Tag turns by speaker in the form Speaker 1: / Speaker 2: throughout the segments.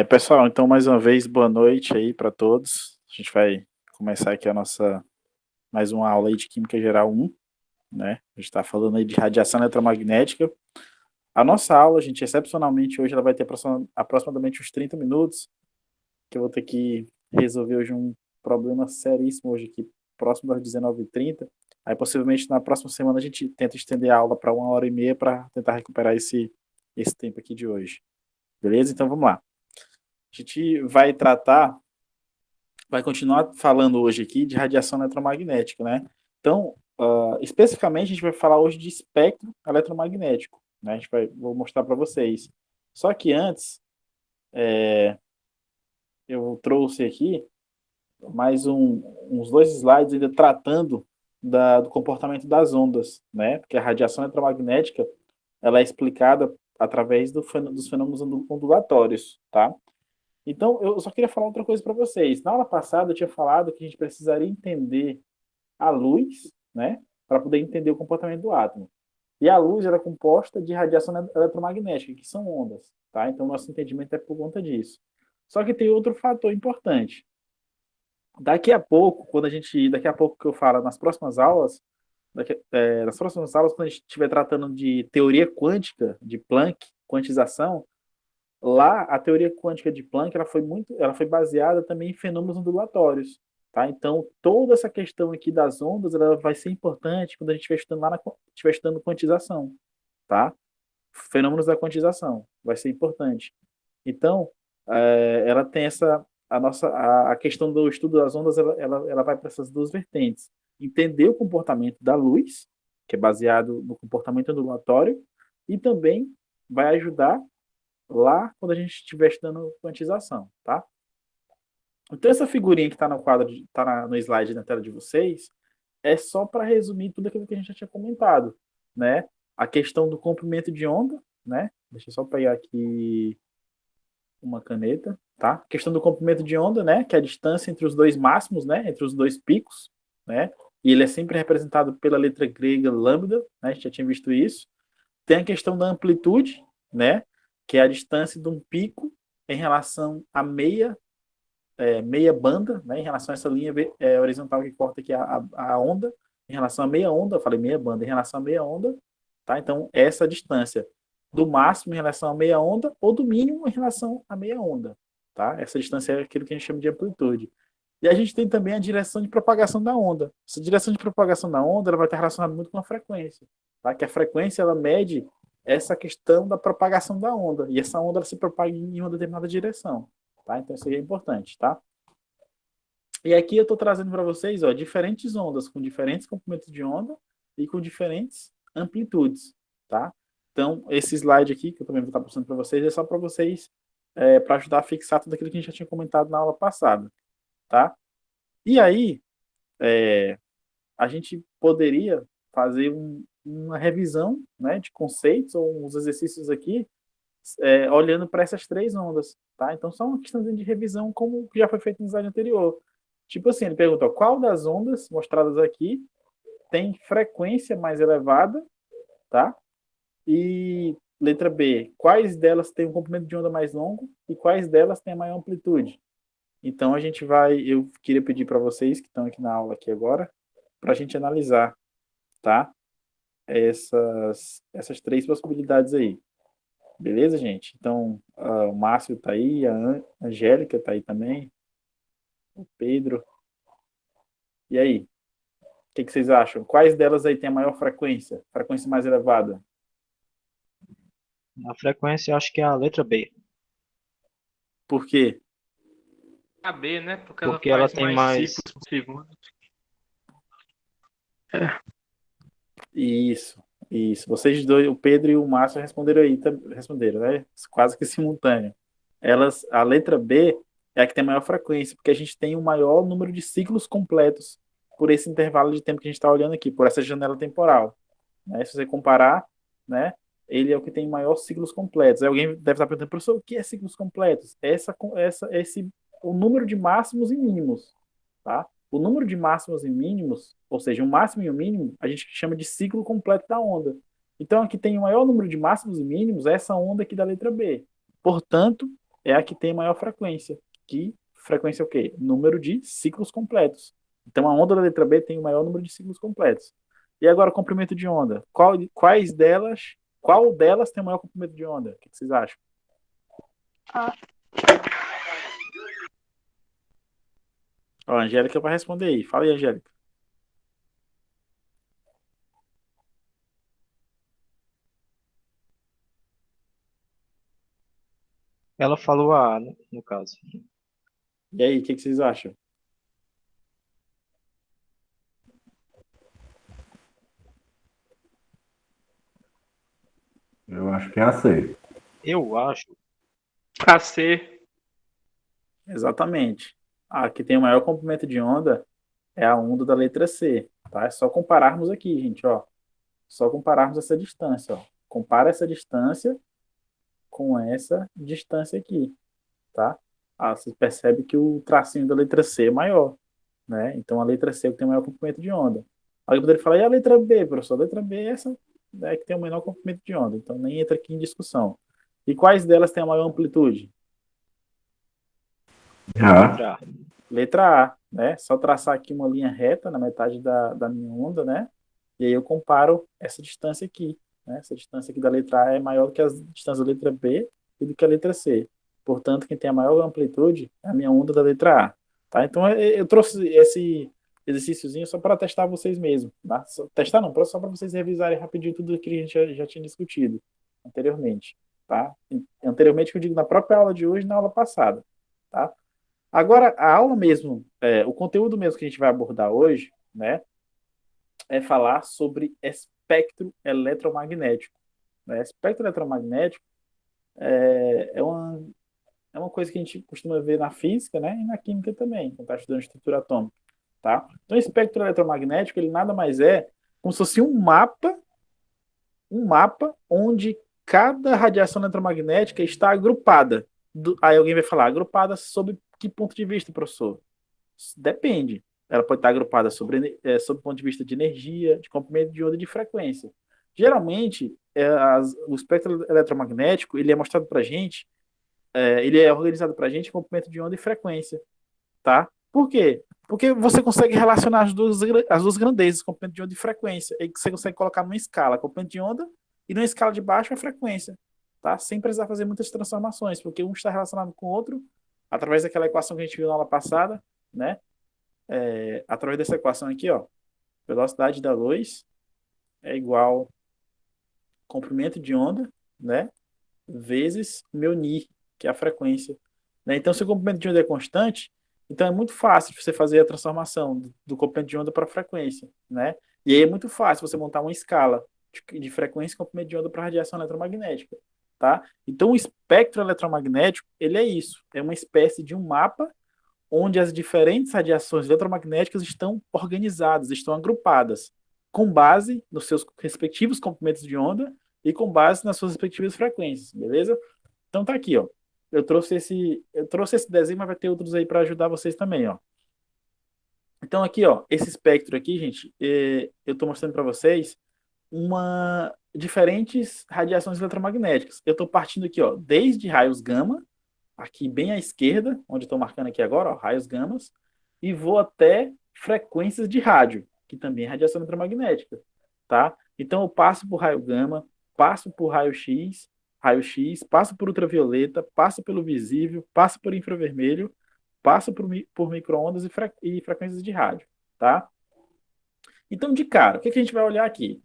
Speaker 1: Pessoal, então mais uma vez, boa noite aí para todos. A gente vai começar aqui a nossa mais uma aula aí de Química Geral 1, né? A gente está falando aí de radiação eletromagnética. A nossa aula, gente, excepcionalmente hoje ela vai ter aproximadamente uns 30 minutos, que eu vou ter que resolver hoje um problema seríssimo hoje aqui, próximo das 19h30. Aí possivelmente na próxima semana a gente tenta estender a aula para 1h30 para tentar recuperar esse tempo aqui de hoje. Beleza? Então vamos lá. A gente vai continuar falando hoje aqui de radiação eletromagnética, né? Então, especificamente, a gente vai falar hoje de espectro eletromagnético, né? Vou mostrar para vocês. Só que antes, eu trouxe aqui mais uns dois slides ainda tratando do comportamento das ondas, né? Porque a radiação eletromagnética ela é explicada através dos fenômenos ondulatórios, tá? Então, eu só queria falar outra coisa para vocês. Na aula passada, eu tinha falado que a gente precisaria entender a luz, né, para poder entender o comportamento do átomo. E a luz era composta de radiação eletromagnética, que são ondas, tá? Então, nosso entendimento é por conta disso. Só que tem outro fator importante. Daqui a pouco que eu falo nas próximas aulas, quando a gente estiver tratando de teoria quântica, de Planck, quantização, lá a teoria quântica de Planck ela foi baseada também em fenômenos ondulatórios, tá? Então toda essa questão aqui das ondas ela vai ser importante quando a gente estiver estudando estiver estudando quantização, tá? Fenômenos da quantização vai ser importante. Então ela tem a questão do estudo das ondas ela vai para essas duas vertentes, entender o comportamento da luz, que é baseado no comportamento ondulatório, e também vai ajudar lá quando a gente estiver estudando quantização, tá? Então essa figurinha que está no quadro, no slide na tela de vocês, é só para resumir tudo aquilo que a gente já tinha comentado, né? A questão do comprimento de onda, né? Deixa eu só pegar aqui uma caneta, tá? A questão do comprimento de onda, né? Que é a distância entre os dois máximos, né? Entre os dois picos, né? E ele é sempre representado pela letra grega lambda, né? A gente já tinha visto isso. Tem a questão da amplitude, né? Que é a distância de um pico em relação à meia banda, né? Em relação a essa linha horizontal que corta aqui a onda, em relação à meia onda, eu falei meia banda, em relação à meia onda, tá? Então, essa distância do máximo em relação à meia onda ou do mínimo em relação à meia onda, tá? Essa distância é aquilo que a gente chama de amplitude. E a gente tem também a direção de propagação da onda. Essa direção de propagação da onda ela vai estar relacionada muito com a frequência, tá? Que a frequência ela mede essa questão da propagação da onda. E essa onda ela se propaga em uma determinada direção, tá? Então isso aí é importante, tá? E aqui eu estou trazendo para vocês, ó, diferentes ondas com diferentes comprimentos de onda e com diferentes amplitudes, tá? Então esse slide aqui que eu também vou estar mostrando para vocês é só para vocês para ajudar a fixar tudo aquilo que a gente já tinha comentado na aula passada, tá? E aí, a gente poderia fazer uma revisão, né, de conceitos ou uns exercícios aqui, olhando para essas três ondas, tá? Então, só uma questão de revisão, como já foi feito no slide anterior. Tipo assim, ele pergunta, qual das ondas mostradas aqui tem frequência mais elevada, tá? E letra B, quais delas têm um comprimento de onda mais longo e quais delas têm a maior amplitude? Então eu queria pedir para vocês que estão aqui na aula aqui agora, para a gente analisar, tá? Essas três possibilidades aí. Beleza, gente? Então, o Márcio tá aí, a Angélica tá aí também, o Pedro. E aí? O que vocês acham? Quais delas aí tem a maior frequência? Frequência mais elevada?
Speaker 2: A frequência, eu acho que é a letra B,
Speaker 1: Por quê?
Speaker 3: AB, né? Porque ela
Speaker 2: porque ela
Speaker 3: faz
Speaker 2: tem
Speaker 3: mais
Speaker 2: mais.
Speaker 3: ciclos por segundo. É.
Speaker 1: Isso, isso. Vocês dois, o Pedro e o Márcio responderam aí, responderam, né? Quase que simultâneo. A letra B é a que tem a maior frequência, porque a gente tem o maior número de ciclos completos por esse intervalo de tempo que a gente está olhando aqui, por essa janela temporal, né? Se você comparar, né? Ele é o que tem maior ciclos completos. Aí alguém deve estar perguntando, professor, o que é ciclos completos? O número de máximos e mínimos, tá? O número de máximos e mínimos, ou seja, um máximo e um mínimo, a gente chama de ciclo completo da onda. Então, aqui tem o maior número de máximos e mínimos, é essa onda aqui da letra B. Portanto, é a que tem maior frequência. Que frequência é o quê? Número de ciclos completos. Então, a onda da letra B tem o maior número de ciclos completos. E agora, comprimento de onda. Qual delas tem o maior comprimento de onda? O que vocês acham? Ó, a Angélica vai responder aí. Fala aí, Angélica.
Speaker 2: Ela falou A, no caso.
Speaker 1: E aí, o que vocês acham?
Speaker 4: Eu acho que é a C.
Speaker 2: Eu acho.
Speaker 3: AC.
Speaker 1: Exatamente. A que tem o maior comprimento de onda é a onda da letra C, tá? É só compararmos aqui, gente, ó. Só compararmos essa distância, ó. Compara essa distância com essa distância aqui, tá? Você percebe que o tracinho da letra C é maior, né? Então a letra C é o que tem o maior comprimento de onda. Aí eu poderia falar, e a letra B, professor? A letra B é essa, né, que tem o menor comprimento de onda, então nem entra aqui em discussão. E quais delas têm a maior amplitude?
Speaker 4: Já.
Speaker 2: Já.
Speaker 1: Letra A, né? Só traçar aqui uma linha reta na metade da minha onda, né? E aí eu comparo essa distância aqui, né? Essa distância aqui da letra A é maior do que a distância da letra B e do que a letra C. Portanto, quem tem a maior amplitude é a minha onda da letra A, tá? Então, eu trouxe esse exercíciozinho só para testar vocês mesmos, tá? Testar não, só para vocês revisarem rapidinho tudo que a gente já tinha discutido anteriormente, tá? Anteriormente, que eu digo na própria aula de hoje, na aula passada, tá? Agora, a aula mesmo, o conteúdo mesmo que a gente vai abordar hoje, né, é falar sobre espectro eletromagnético, né? Espectro eletromagnético é uma coisa que a gente costuma ver na física, né, e na química também, quando está estudando estrutura atômica, tá? Então, o espectro eletromagnético, ele nada mais é como se fosse um mapa onde cada radiação eletromagnética está agrupada. Aí alguém vai falar, agrupada sob que ponto de vista, professor? Depende. Ela pode estar agrupada sob o ponto de vista de energia, de comprimento de onda e de frequência. Geralmente, o espectro eletromagnético ele é mostrado para a gente, ele é organizado para a gente em comprimento de onda e frequência. Tá? Por quê? Porque você consegue relacionar as duas grandezas, comprimento de onda e frequência. E você consegue colocar numa escala, comprimento de onda, e numa escala de baixo a frequência. Tá? Sem precisar fazer muitas transformações, porque um está relacionado com o outro, através daquela equação que a gente viu na aula passada, né? Através dessa equação aqui, ó, velocidade da luz é igual comprimento de onda, né? Vezes meu Ni, que é a frequência. Né? Então, se o comprimento de onda é constante, então é muito fácil você fazer a transformação do comprimento de onda para frequência, né? E aí é muito fácil você montar uma escala de frequência e comprimento de onda para radiação eletromagnética, tá? Então o espectro eletromagnético, ele é isso, é uma espécie de um mapa onde as diferentes radiações eletromagnéticas estão organizadas, estão agrupadas, com base nos seus respectivos comprimentos de onda e com base nas suas respectivas frequências, beleza? Então tá aqui, ó. Eu trouxe esse desenho, mas vai ter outros aí para ajudar vocês também, ó. Então aqui, ó, esse espectro aqui, gente, eu estou mostrando para vocês diferentes radiações eletromagnéticas. Eu estou partindo aqui, ó, desde raios gama, aqui bem à esquerda, onde eu estou marcando aqui agora, ó, raios gamas, e vou até frequências de rádio, que também é radiação eletromagnética, tá? Então eu passo por raio gama, passo por raio-x, passo por ultravioleta, passo pelo visível, passo por infravermelho, passo por micro-ondas e frequências de rádio, tá? Então, de cara, o que a gente vai olhar aqui?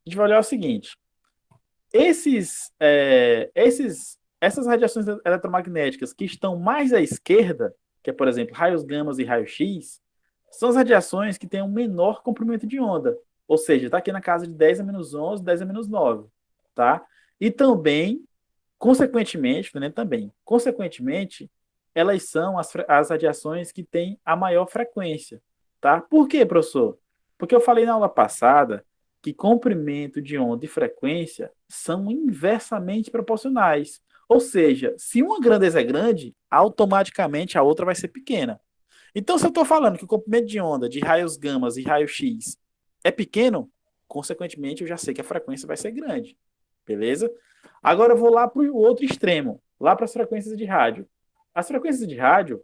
Speaker 1: A gente vai olhar o seguinte: essas radiações eletromagnéticas que estão mais à esquerda, que é, por exemplo, raios gamas e raio-x, são as radiações que têm um menor comprimento de onda. Ou seja, está aqui na casa de 10 a menos 11, 10 a menos 9. Tá? E também, consequentemente, elas são as radiações que têm a maior frequência. Tá? Por quê, professor? Porque eu falei na aula passada que comprimento de onda e frequência são inversamente proporcionais. Ou seja, se uma grandeza é grande, automaticamente a outra vai ser pequena. Então, se eu estou falando que o comprimento de onda de raios gamas e raio-x é pequeno, consequentemente eu já sei que a frequência vai ser grande. Beleza? Agora eu vou lá para o outro extremo. lá para as frequências de rádio. As frequências de rádio,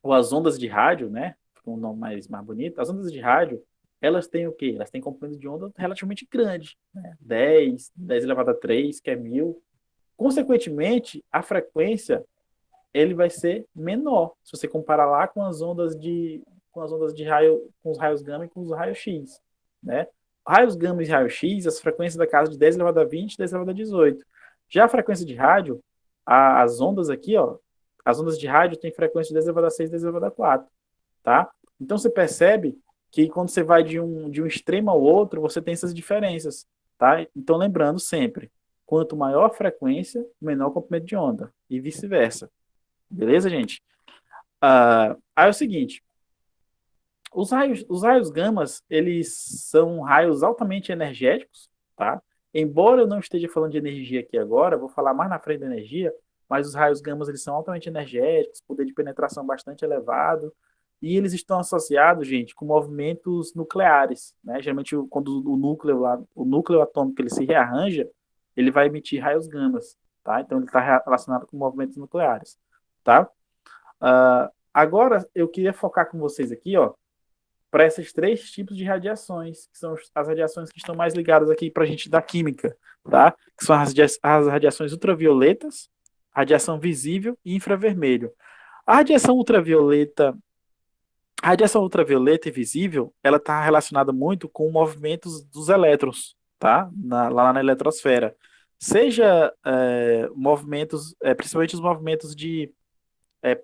Speaker 1: ou as ondas de rádio, né? Com um nome mais bonito, as ondas de rádio, elas têm o quê? Elas têm comprimento de onda relativamente grande, né? 10 elevado a 3, que é 1000. Consequentemente, a frequência ele vai ser menor, se você comparar lá com as ondas de raio, com os raios gama e com os raios X, né? Raios gama e raios X, as frequências da casa de 10 elevado a 20, 10 elevado a 18. Já a frequência de rádio, as ondas aqui, ó, as ondas de rádio têm frequência de 10 elevado a 6, 10 elevado a 4, tá? Então você percebe que quando você vai de um extremo ao outro, você tem essas diferenças, tá? Então lembrando sempre, quanto maior a frequência, menor o comprimento de onda, e vice-versa. Beleza, gente? Aí é o seguinte, os raios gamas, eles são raios altamente energéticos, tá? Embora eu não esteja falando de energia aqui agora, vou falar mais na frente da energia, mas os raios gamas, eles são altamente energéticos, poder de penetração bastante elevado, e eles estão associados, gente, com movimentos nucleares, né? Geralmente, quando o núcleo atômico ele se rearranja, ele vai emitir raios gamas, tá? Então, ele está relacionado com movimentos nucleares, tá? Agora, eu queria focar com vocês aqui, ó, para esses três tipos de radiações, que são as radiações que estão mais ligadas aqui para a gente da química, tá? Que são as radiações ultravioletas, radiação visível e infravermelho. A radiação ultravioleta e visível, ela está relacionada muito com movimentos dos elétrons, tá? Lá na eletrosfera. Seja movimentos, principalmente os movimentos de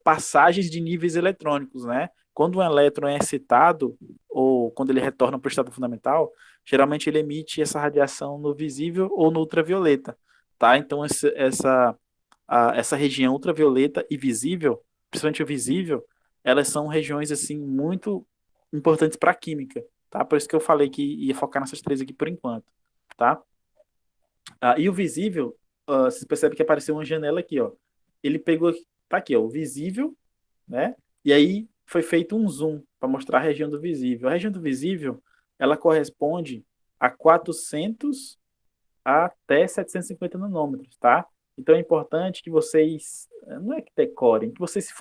Speaker 1: passagens de níveis eletrônicos, né? Quando um elétron é excitado, ou quando ele retorna para o estado fundamental, geralmente ele emite essa radiação no visível ou no ultravioleta, tá? Então, essa região ultravioleta e visível, principalmente o visível, elas são regiões, assim, muito importantes para a química, tá? Por isso que eu falei que ia focar nessas três aqui por enquanto, tá? E o visível, você percebe que apareceu uma janela aqui, ó. Ele pegou, tá aqui, ó, o visível, né? E aí foi feito um zoom para mostrar a região do visível. A região do visível, ela corresponde a 400 até 750 nanômetros, tá? Então é importante que vocês, não é que decorem, que vocês se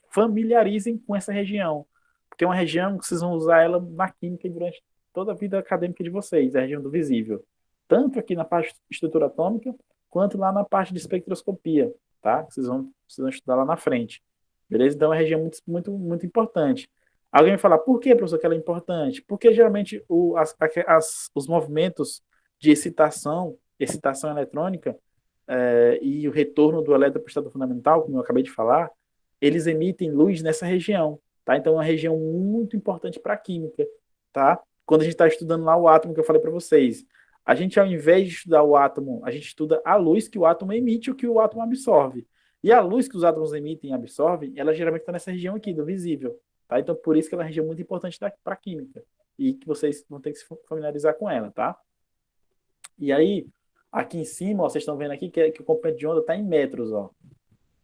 Speaker 1: familiarizem com essa região, porque é uma região que vocês vão usar ela na química durante toda a vida acadêmica de vocês, a região do visível. Tanto aqui na parte de estrutura atômica, quanto lá na parte de espectroscopia, tá? Vocês vão estudar lá na frente. Beleza? Então é uma região muito, muito, muito importante. Alguém vai falar, por que, professor, que ela é importante? Porque geralmente os movimentos de excitação eletrônica, e o retorno do elétron para o estado fundamental, como eu acabei de falar, eles emitem luz nessa região, tá? Então é uma região muito importante para a química, tá? Quando a gente está estudando lá o átomo que eu falei para vocês, a gente, ao invés de estudar o átomo, a gente estuda a luz que o átomo emite e o que o átomo absorve. E a luz que os átomos emitem e absorvem, ela geralmente está nessa região aqui, do visível, tá? Então, por isso que ela é uma região muito importante para a química e que vocês vão ter que se familiarizar com ela, tá? E aí, aqui em cima, ó, vocês estão vendo aqui que o comprimento de onda está em metros, ó.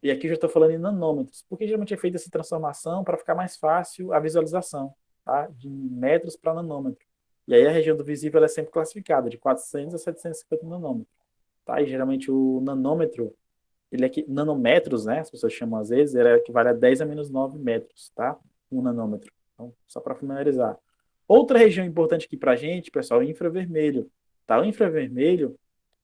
Speaker 1: E aqui eu já estou falando em nanômetros, porque geralmente é feita essa transformação para ficar mais fácil a visualização, tá? De metros para nanômetro. E aí a região do visível ela é sempre classificada de 400 a 750 nanômetros, tá? E geralmente o nanômetro, ele é nanômetros, né? As pessoas chamam às vezes, ele equivale a 10 a menos 9 metros, tá? Um nanômetro. Então, só para finalizar. Outra região importante aqui para a gente, pessoal, é o infravermelho, tá? O infravermelho,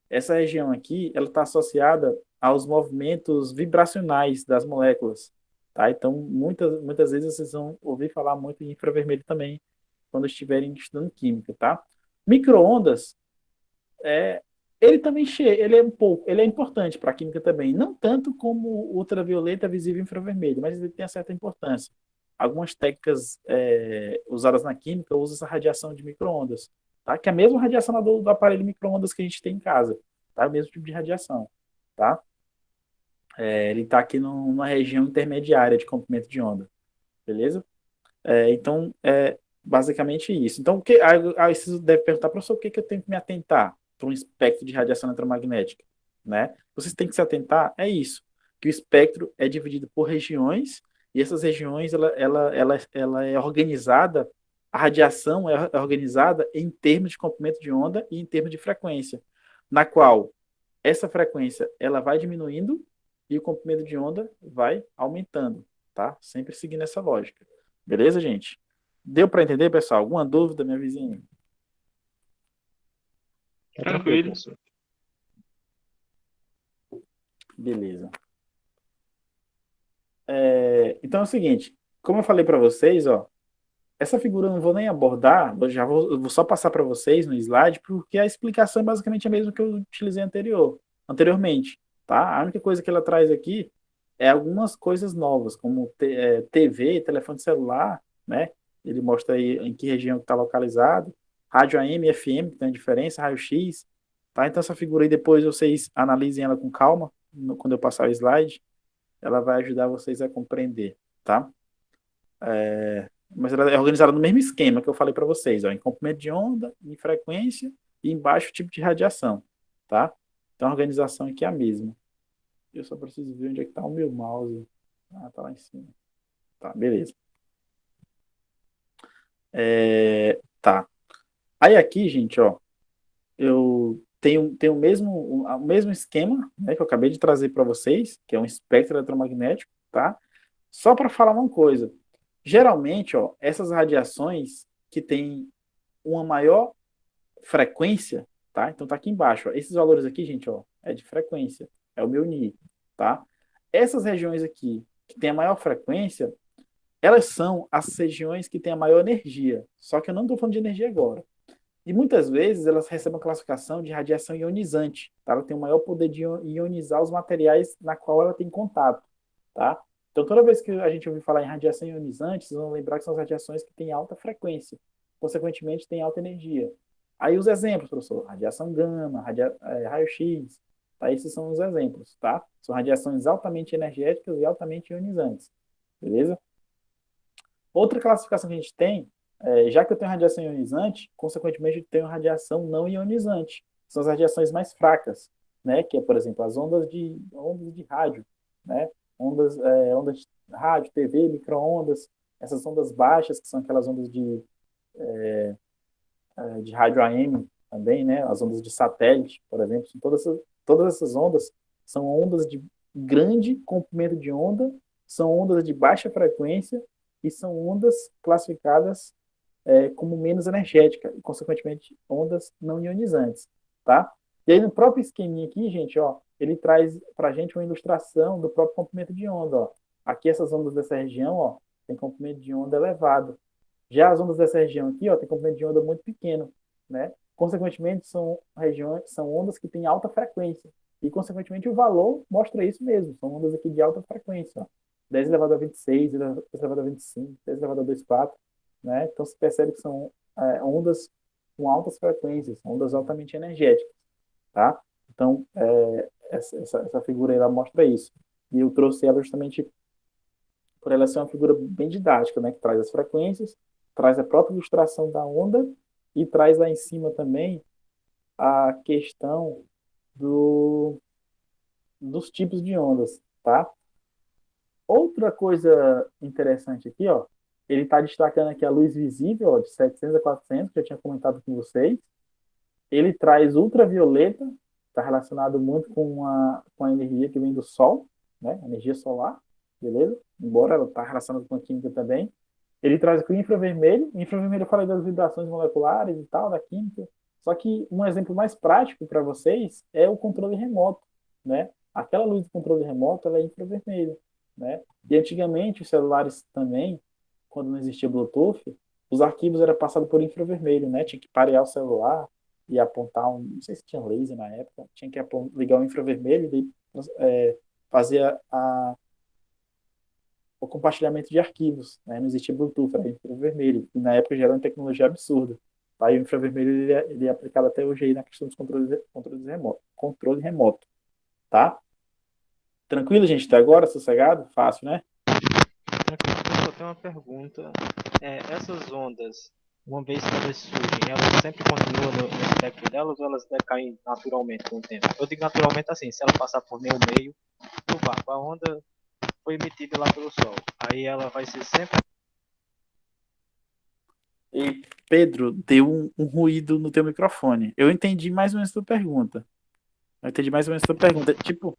Speaker 1: essa região aqui, ela está associada aos movimentos vibracionais das moléculas, tá? Então, muitas vezes vocês vão ouvir falar muito em infravermelho também, quando estiverem estudando química, tá? Micro-ondas, ele também ele é importante para a química também, não tanto como ultravioleta, visível e infravermelho, mas ele tem uma certa importância. Algumas técnicas usadas na química usam essa radiação de micro-ondas, tá? Que é a mesma radiação do aparelho micro-ondas que a gente tem em casa, tá? O mesmo tipo de radiação, tá? Ele está aqui numa região intermediária de comprimento de onda, beleza? Então, basicamente isso. Então, aí você deve perguntar, professor, o que eu tenho que me atentar para um espectro de radiação eletromagnética, né? Vocês têm que se atentar, é isso, que o espectro é dividido por regiões, e essas regiões, ela é organizada, a radiação é organizada em termos de comprimento de onda e em termos de frequência, na qual essa frequência, ela vai diminuindo e o comprimento de onda vai aumentando, tá? Sempre seguindo essa lógica. Beleza, gente? Deu para entender, pessoal? Alguma dúvida, minha vizinha?
Speaker 2: Tá tranquilo,
Speaker 3: Tranquilo.
Speaker 2: professor.
Speaker 1: Beleza. Então é o seguinte, como eu falei para vocês, ó, essa figura eu não vou nem abordar, eu vou só passar para vocês no slide, porque a explicação é basicamente a mesma que eu utilizei anteriormente, tá? A única coisa que ela traz aqui é algumas coisas novas, como TV, telefone celular, né? Ele mostra aí em que região está localizado, rádio AM, FM, que tem a diferença, raio-x, tá? Então essa figura aí depois vocês analisem ela com calma, quando eu passar o slide, ela vai ajudar vocês a compreender, tá? Mas ela é organizada no mesmo esquema que eu falei para vocês, ó, em comprimento de onda, em frequência e em baixo tipo de radiação, tá? Então a organização aqui é a mesma. Eu só preciso ver onde é que está o meu mouse. Ah, tá lá em cima. Tá, beleza. Tá. Aí aqui, gente, ó, eu tenho o mesmo esquema, né, que eu acabei de trazer para vocês, que é um espectro eletromagnético, tá? Só para falar uma coisa. Geralmente, ó, essas radiações que têm uma maior frequência, tá? Então tá aqui embaixo, ó. Esses valores aqui, gente, ó, é de frequência, é o meu Ni, tá? Essas regiões aqui que tem a maior frequência, elas são as regiões que têm a maior energia. Só que eu não estou falando de energia agora. E muitas vezes elas recebem a classificação de radiação ionizante, tá? Ela tem o maior poder de ionizar os materiais na qual ela tem contato, tá? Então toda vez que a gente ouvir falar em radiação ionizante, vocês vão lembrar que são as radiações que têm alta frequência, consequentemente têm alta energia. Aí os exemplos, professor, radiação gama, raio-x, tá? Esses são os exemplos, tá? São radiações altamente energéticas e altamente ionizantes, beleza? Outra classificação que a gente tem, já que eu tenho radiação ionizante, consequentemente eu tenho radiação não ionizante. São as radiações mais fracas, né? Que é, por exemplo, as ondas de rádio, né? Ondas de rádio, TV, micro-ondas, essas ondas baixas, que são aquelas ondas de rádio AM também, né? As ondas de satélite, por exemplo, são todas essas ondas são ondas de grande comprimento de onda, são ondas de baixa frequência e são ondas classificadas como menos energética e, consequentemente, ondas não ionizantes, tá? E aí, no próprio esqueminha aqui, gente, ó, ele traz para a gente uma ilustração do próprio comprimento de onda, ó. Aqui, essas ondas dessa região, ó, tem comprimento de onda elevado. Já as ondas dessa região aqui, ó, tem comprimento de onda muito pequeno, né? Consequentemente, são ondas que têm alta frequência. E, consequentemente, o valor mostra isso mesmo. São ondas aqui de alta frequência, ó. 10 elevado a 26, 10 elevado a 25, 10 elevado a 24, né? Então se percebe que são ondas com altas frequências, ondas altamente energéticas, tá? Então essa figura aí, ela mostra isso. E eu trouxe ela justamente por ela ser uma figura bem didática, né? Que traz as frequências, traz a própria ilustração da onda e traz lá em cima também a questão do, dos tipos de ondas, tá? Outra coisa interessante aqui, ó, ele está destacando aqui a luz visível, ó, de 700 a 400, que eu tinha comentado com vocês. Ele traz ultravioleta, está relacionado muito com a energia que vem do Sol, né? Energia solar, beleza? Embora ela está relacionada com a química também. Ele traz aqui o infravermelho. O infravermelho eu falei das vibrações moleculares e tal, da química. Só que um exemplo mais prático para vocês é o controle remoto, né? Aquela luz do controle remoto, ela é infravermelho, né? E antigamente os celulares também, quando não existia Bluetooth, os arquivos eram passados por infravermelho, né? Tinha que parear o celular e apontar não sei se tinha laser na época, tinha que ligar o infravermelho e fazer o compartilhamento de arquivos, né? Não existia Bluetooth, era infravermelho, e na época já era uma tecnologia absurda. Tá? E o infravermelho ele é aplicado até hoje aí na questão dos controle remoto, tá? Tranquilo, gente, até agora, sossegado? Fácil, né?
Speaker 2: Tranquilo. Eu só tenho uma pergunta. Essas ondas, uma vez que elas surgem, elas sempre continuam no espectro delas ou elas decaem naturalmente com o tempo? Eu digo naturalmente assim, se ela passar por nenhum meio do vácuo, a onda foi emitida lá pelo Sol. Aí ela vai ser sempre.
Speaker 1: E, Pedro, deu um ruído no teu microfone. Eu entendi mais ou menos a tua pergunta. Eu entendi mais ou menos a tua pergunta. Tipo,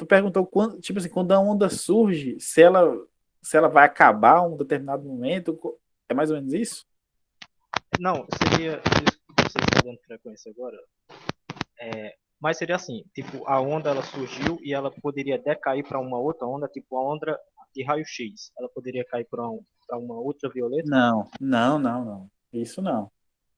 Speaker 1: Tu perguntou quando, tipo assim, quando a onda surge, se ela vai acabar em um determinado momento, é mais ou menos isso?
Speaker 2: Não, seria isso que você está dando frequência agora. Mas seria assim, tipo, a onda ela surgiu e ela poderia decair para uma outra onda, tipo a onda de raio-x. Ela poderia cair para uma ultravioleta?
Speaker 1: Não, não, não, não. Isso não.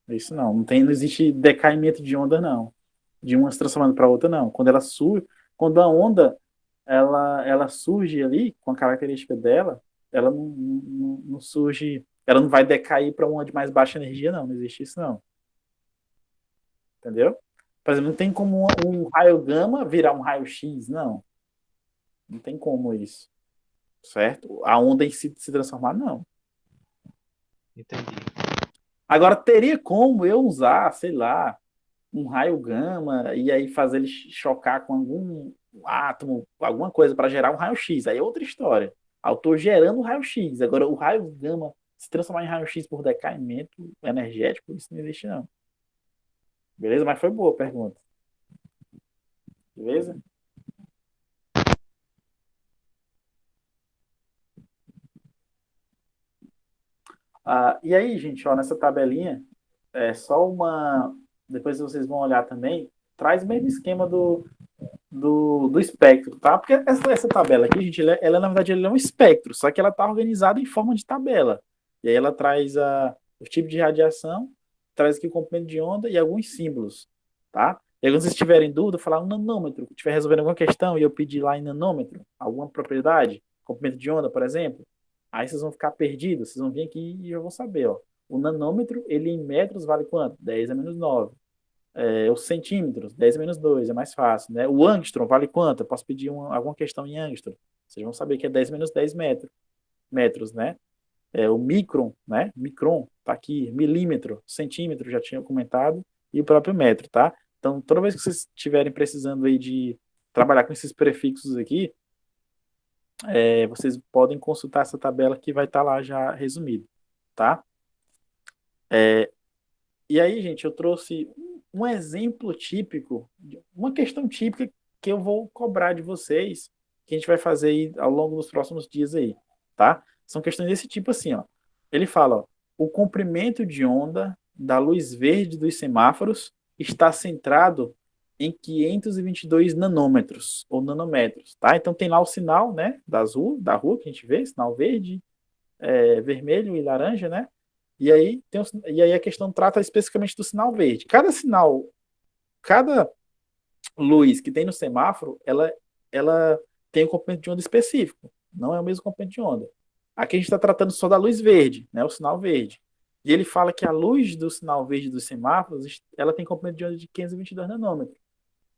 Speaker 1: Isso não. Não existe decaimento de onda, não. De uma se transformando para outra, não. Quando a onda ela surge ali com a característica dela, ela não surge, ela não vai decair para uma de mais baixa energia, não. Não existe isso, não. Entendeu? Por exemplo, não tem como um raio gama virar um raio X, não. Não tem como isso. Certo? A onda em si se transformar, não.
Speaker 2: Entendi.
Speaker 1: Agora, teria como eu usar, sei lá, um raio gama e aí fazer ele chocar com algum átomo, alguma coisa para gerar um raio-x. Aí é outra história. Eu estou gerando um raio-x. Agora, o raio gama se transformar em raio-x por decaimento energético, isso não existe, não. Beleza? Mas foi boa a pergunta. Beleza? E aí, gente, ó, nessa tabelinha, é só uma. Depois vocês vão olhar também. Traz o mesmo esquema do espectro, tá? Porque essa tabela aqui, gente, ela, na verdade ela é um espectro, só que ela está organizada em forma de tabela. E aí ela traz o tipo de radiação, traz aqui o comprimento de onda e alguns símbolos, tá? E aí, quando vocês tiverem dúvida, falar um nanômetro, estiver resolvendo alguma questão e eu pedir lá em nanômetro, alguma propriedade, comprimento de onda, por exemplo, aí vocês vão ficar perdidos, vocês vão vir aqui e eu vou saber, ó. O nanômetro, ele em metros vale quanto? 10 a menos 9. Os centímetros, 10 menos 2, é mais fácil, né? O angstrom vale quanto? Eu posso pedir alguma questão em angstrom. Vocês vão saber que é 10 menos 10 metros, né? O micron, né? Micron, tá aqui, milímetro, centímetro, já tinha comentado, e o próprio metro, tá? Então, toda vez que vocês estiverem precisando aí de trabalhar com esses prefixos aqui, vocês podem consultar essa tabela que vai estar lá já resumido, tá? E aí, gente, eu trouxe um exemplo típico, uma questão típica que eu vou cobrar de vocês, que a gente vai fazer aí ao longo dos próximos dias aí, tá? São questões desse tipo assim, ó. Ele fala, ó, o comprimento de onda da luz verde dos semáforos está centrado em 522 nanômetros ou nanômetros, tá? Então tem lá o sinal, né, da rua que a gente vê, sinal verde, vermelho e laranja, né? E aí a questão trata especificamente do sinal verde. Cada luz que tem no semáforo, ela tem um comprimento de onda específico. Não é o mesmo comprimento de onda. Aqui a gente está tratando só da luz verde, né? O sinal verde. E ele fala que a luz do sinal verde dos semáforos, ela tem comprimento de onda de 522 nanômetros.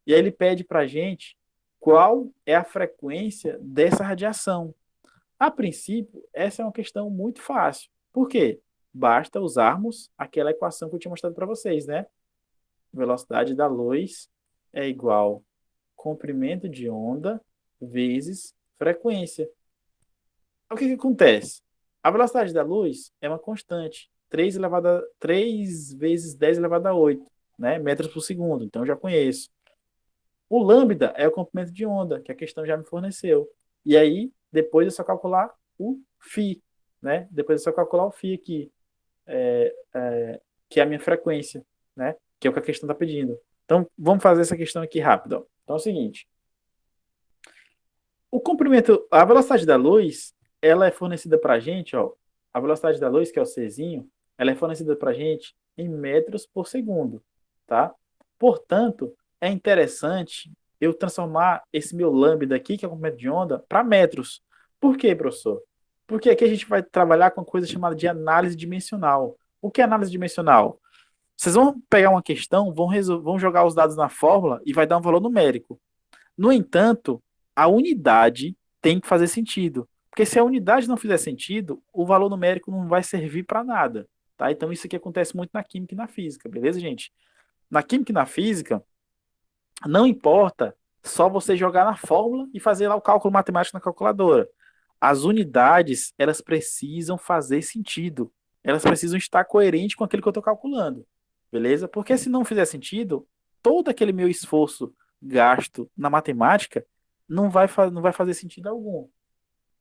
Speaker 1: E aí ele pede para a gente qual é a frequência dessa radiação. A princípio, essa é uma questão muito fácil. Por quê? Basta usarmos aquela equação que eu tinha mostrado para vocês, né? Velocidade da luz é igual comprimento de onda vezes frequência. O que acontece? A velocidade da luz é uma constante, 3 vezes 10 elevado a 8, né? Metros por segundo, então eu já conheço. O lambda é o comprimento de onda, que a questão já me forneceu. E aí, depois é só calcular o φ, né? Depois é só calcular o φ aqui, que é a minha frequência, né? Que é o que a questão está pedindo. Então, vamos fazer essa questão aqui rápido. Ó. Então, é o seguinte. A velocidade da luz, ela é fornecida para a gente, ó, a velocidade da luz, que é o Czinho, ela é fornecida para a gente em metros por segundo, tá? Portanto, é interessante eu transformar esse meu lambda aqui, que é o comprimento de onda, para metros. Por quê, professor? Porque aqui a gente vai trabalhar com uma coisa chamada de análise dimensional. O que é análise dimensional? Vocês vão pegar uma questão, vão jogar os dados na fórmula e vai dar um valor numérico. No entanto, a unidade tem que fazer sentido. Porque se a unidade não fizer sentido, o valor numérico não vai servir para nada. Tá? Então, isso aqui acontece muito na química e na física, beleza, gente? Na química e na física, não importa só você jogar na fórmula e fazer lá o cálculo matemático na calculadora. As unidades, elas precisam fazer sentido. Elas precisam estar coerentes com aquilo que eu estou calculando. Beleza? Porque se não fizer sentido, todo aquele meu esforço gasto na matemática não vai fazer sentido algum.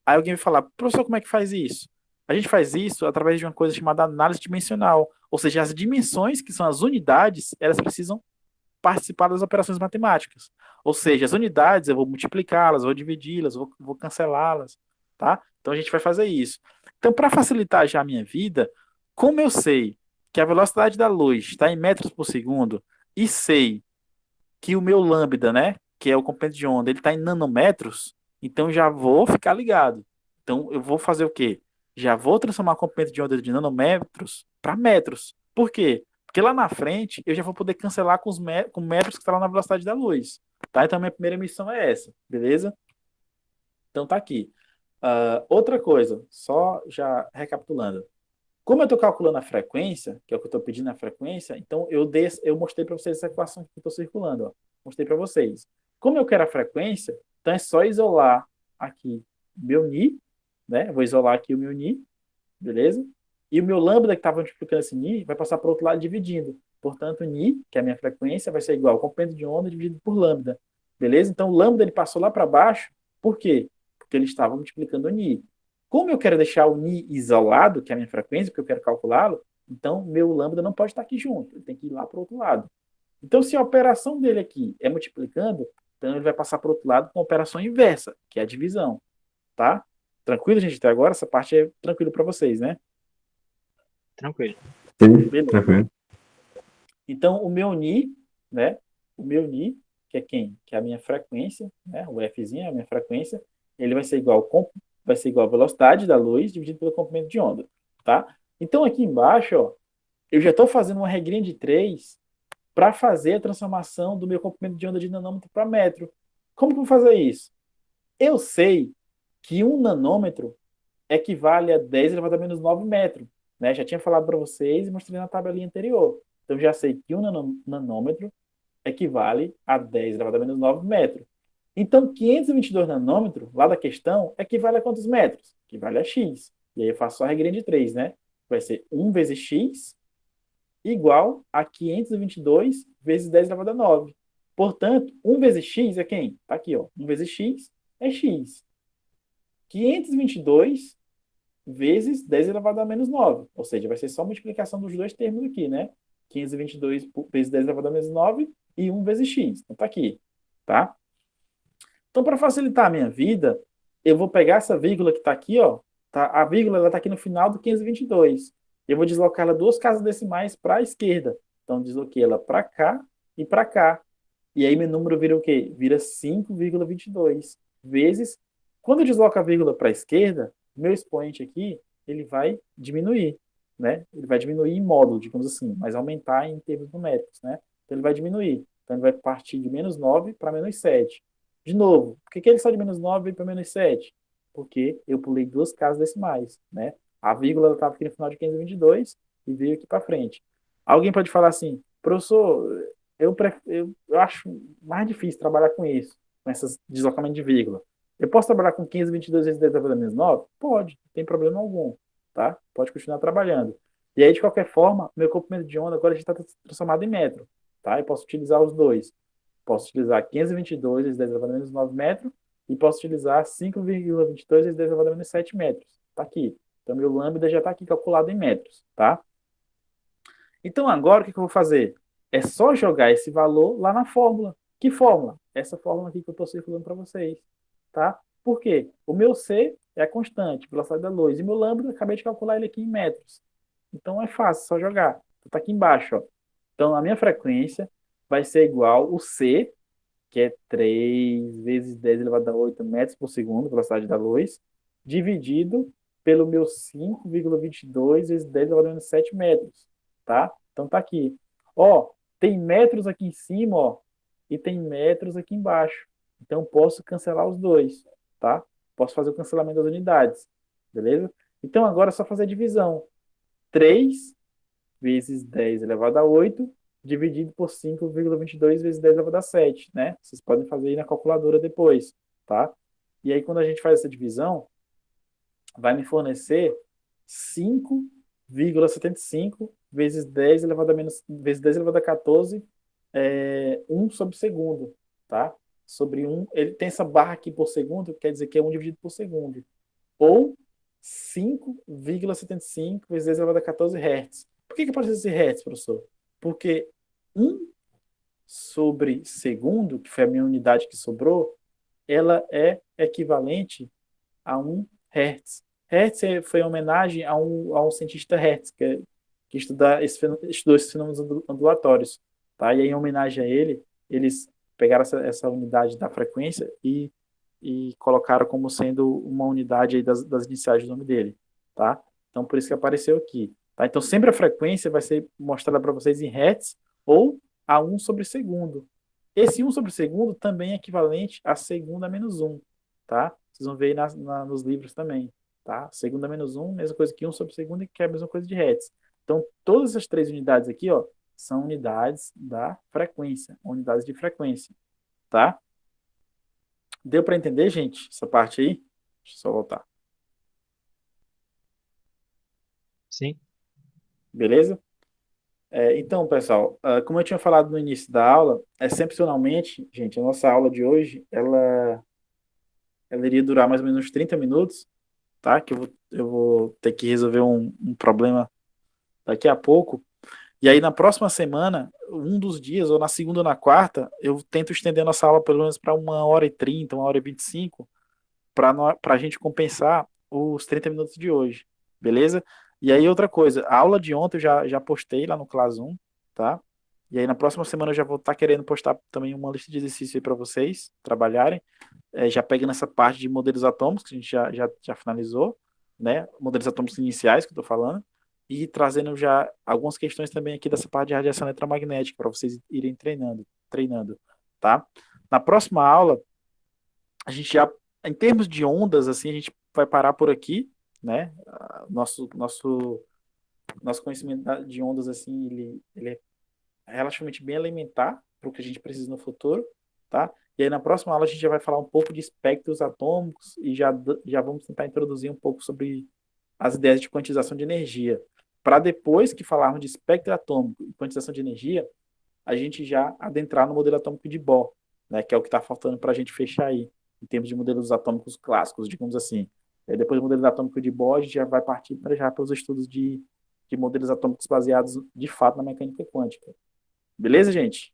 Speaker 1: Aí alguém vai falar, professor, como é que faz isso? A gente faz isso através de uma coisa chamada análise dimensional. Ou seja, as dimensões, que são as unidades, elas precisam participar das operações matemáticas. Ou seja, as unidades eu vou multiplicá-las, vou dividi-las, vou cancelá-las, tá? Então a gente vai fazer isso. Então, para facilitar já a minha vida, como eu sei que a velocidade da luz está em metros por segundo e sei que o meu lambda, né, que é o comprimento de onda, ele está em nanômetros, então já vou ficar ligado. Então eu vou fazer o quê? Já vou transformar o comprimento de onda de nanômetros para metros. Por quê? Porque lá na frente eu já vou poder cancelar com metros que está lá na velocidade da luz. Tá? Então minha primeira missão é essa, beleza? Então tá aqui. Outra coisa, só já recapitulando. Como eu estou calculando a frequência, que é o que eu estou pedindo a frequência, então eu mostrei para vocês essa equação que eu estou circulando. Ó. Mostrei para vocês. Como eu quero a frequência, então é só isolar aqui meu ni, né? Eu vou isolar aqui o meu ni, beleza? E o meu lambda que estava multiplicando esse ni vai passar para o outro lado dividindo. Portanto, ni, que é a minha frequência, vai ser igual ao comprimento de onda dividido por lambda. Beleza? Então, o lambda ele passou lá para baixo. Por quê? Porque ele estava multiplicando o ni. Como eu quero deixar o ni isolado, que é a minha frequência, porque eu quero calculá-lo, então meu lambda não pode estar aqui junto. Ele tem que ir lá para o outro lado. Então, se a operação dele aqui é multiplicando, então ele vai passar para o outro lado com a operação inversa, que é a divisão. Tá? Tranquilo, gente? Até agora, essa parte é tranquilo para vocês, né?
Speaker 2: Tranquilo.
Speaker 4: Sim,
Speaker 1: Beleza.
Speaker 4: tranquilo.
Speaker 1: Então, o meu Ni, né? O meu Ni, que é quem? Que é a minha frequência, né? O Fzinho é a minha frequência. Ele vai ser igual a velocidade da luz dividido pelo comprimento de onda, tá? Então, aqui embaixo, ó, eu já estou fazendo uma regrinha de 3 para fazer a transformação do meu comprimento de onda de nanômetro para metro. Como que eu vou fazer isso? Eu sei que 1 nanômetro equivale a 10 elevado a menos 9 metros. Né? Já tinha falado para vocês e mostrei na tabelinha anterior. Então já sei que 1 nanômetro equivale a 10 elevado a menos 9 metros. Então 522 nanômetros, lá da questão, equivale a quantos metros? Equivale a x. E aí eu faço só a regrinha de 3, né? Vai ser 1 vezes x igual a 522 vezes 10 elevado a 9. Portanto, 1 vezes x é quem? Está aqui, ó. 1 vezes x é x. 522 vezes 10 elevado a menos 9. Ou seja, vai ser só multiplicação dos dois termos aqui, né? 522 vezes 10 elevado a menos 9 e 1 vezes x. Então tá aqui, tá? Então, para facilitar a minha vida, eu vou pegar essa vírgula que está aqui, ó. Tá? A vírgula está aqui no final do 522. Eu vou deslocar ela 2 casas decimais para a esquerda. Então, desloquei ela para cá e para cá. E aí, meu número vira o quê? Vira 5,22 vezes. Quando eu desloco a vírgula para a esquerda, meu expoente aqui, ele vai diminuir, né? Ele vai diminuir em módulo, digamos assim, mas aumentar em termos numéricos, né? Então, ele vai diminuir. Então, ele vai partir de menos 9 para menos 7. De novo, por que ele sai de menos 9 para menos 7? Porque eu pulei 2 casas decimais, né? A vírgula estava aqui no final de 522 e veio aqui para frente. Alguém pode falar assim, professor, eu acho mais difícil trabalhar com isso, com esses deslocamentos de vírgula. Eu posso trabalhar com 15, 22 vezes 10 elevado a menos 9? Pode, não tem problema algum, tá? Pode continuar trabalhando. E aí, de qualquer forma, meu comprimento de onda agora já está transformado em metro, tá? Eu posso utilizar os dois. Posso utilizar 522 vezes 10 elevado a menos 9 metros e posso utilizar 5,22 vezes 10 elevado a menos 7 metros. Tá aqui. Então, meu lambda já está aqui calculado em metros, tá? Então, agora, o que eu vou fazer? É só jogar esse valor lá na fórmula. Que fórmula? Essa fórmula aqui que eu estou circulando para vocês, tá? Por quê? O meu C é a constante, velocidade da luz, e meu lambda, acabei de calcular ele aqui em metros. Então, é fácil, só jogar. Está aqui embaixo, ó. Então, a minha frequência vai ser igual o C, que é 3 vezes 10 elevado a 8 metros por segundo, velocidade da luz, dividido pelo meu 5,22 vezes 10 elevado a menos 7 metros, tá? Então tá aqui. Ó, tem metros aqui em cima, ó, e tem metros aqui embaixo. Então posso cancelar os dois, tá? Posso fazer o cancelamento das unidades, beleza? Então agora é só fazer a divisão. 3 vezes 10 elevado a 8 dividido por 5,22 vezes 10 elevado a 7, né? Vocês podem fazer aí na calculadora depois, tá? E aí, quando a gente faz essa divisão, vai me fornecer 5,75 vezes 10 elevado a menos, vezes 10 elevado a 14, 1 sobre segundo, tá? sobre 1, ele tem essa barra aqui por segundo, quer dizer que é 1 dividido por segundo. Ou 5,75 vezes 10 elevado a 14 Hz. Por que apareceu esse Hz, professor? Porque 1 sobre segundo, que foi a minha unidade que sobrou, ela é equivalente a 1 Hertz. Foi em homenagem a um cientista Hertz, que estudou esses fenômenos ondulatórios. Tá? E aí, em homenagem a ele, eles pegaram essa unidade da frequência e colocaram como sendo uma unidade aí das iniciais do nome dele. Tá? Então, por isso que apareceu aqui. Tá? Então, sempre a frequência vai ser mostrada para vocês em Hertz ou a 1 sobre segundo. Esse 1 sobre segundo também é equivalente a segunda menos 1. Tá? Vocês vão ver aí nos livros também. Tá? Segunda menos 1, mesma coisa que 1 sobre segundo, que é a mesma coisa de Hertz. Então, todas essas 3 unidades aqui, ó, são unidades da frequência, unidades de frequência. Tá? Deu para entender, gente, essa parte aí? Deixa eu só voltar.
Speaker 2: Sim.
Speaker 1: Beleza? Então, pessoal, como eu tinha falado no início da aula, excepcionalmente, gente, a nossa aula de hoje, ela iria durar mais ou menos uns 30 minutos, tá? Que eu vou ter que resolver um problema daqui a pouco. E aí, na próxima semana, um dos dias, ou na segunda ou na quarta, eu tento estender a nossa aula pelo menos para 1h30, 1h25, para a gente compensar os 30 minutos de hoje, beleza? E aí, outra coisa, a aula de ontem eu já postei lá no Classroom, tá? E aí, na próxima semana eu já vou estar querendo postar também uma lista de exercícios aí para vocês trabalharem, já pegando essa parte de modelos atômicos, que a gente já finalizou, né? Modelos atômicos iniciais, que eu estou falando, e trazendo já algumas questões também aqui dessa parte de radiação eletromagnética, para vocês irem treinando, tá? Na próxima aula, a gente já, em termos de ondas, assim, a gente vai parar por aqui, né? Nosso conhecimento de ondas, assim, ele é relativamente bem elementar para o que a gente precisa no futuro, tá? E aí na próxima aula a gente já vai falar um pouco de espectros atômicos e já vamos tentar introduzir um pouco sobre as ideias de quantização de energia. Para depois que falarmos de espectro atômico e quantização de energia, a gente já adentrar no modelo atômico de Bohr, né? Que é o que está faltando para a gente fechar aí, em termos de modelos atômicos clássicos, digamos assim. Depois do modelo atômico de Bohr, a gente já vai partir para os estudos de modelos atômicos baseados, de fato, na mecânica quântica. Beleza, gente?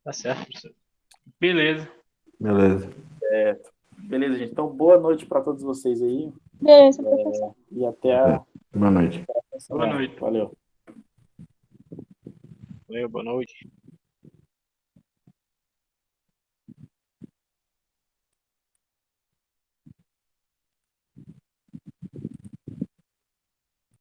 Speaker 2: Tá certo, professor.
Speaker 3: Beleza.
Speaker 4: Beleza.
Speaker 1: Beleza, gente. Então, boa noite para todos vocês aí.
Speaker 5: Beleza, professor.
Speaker 1: E até a
Speaker 4: Boa noite.
Speaker 1: próxima semana.
Speaker 3: Boa noite.
Speaker 1: Valeu.
Speaker 2: Valeu, boa noite.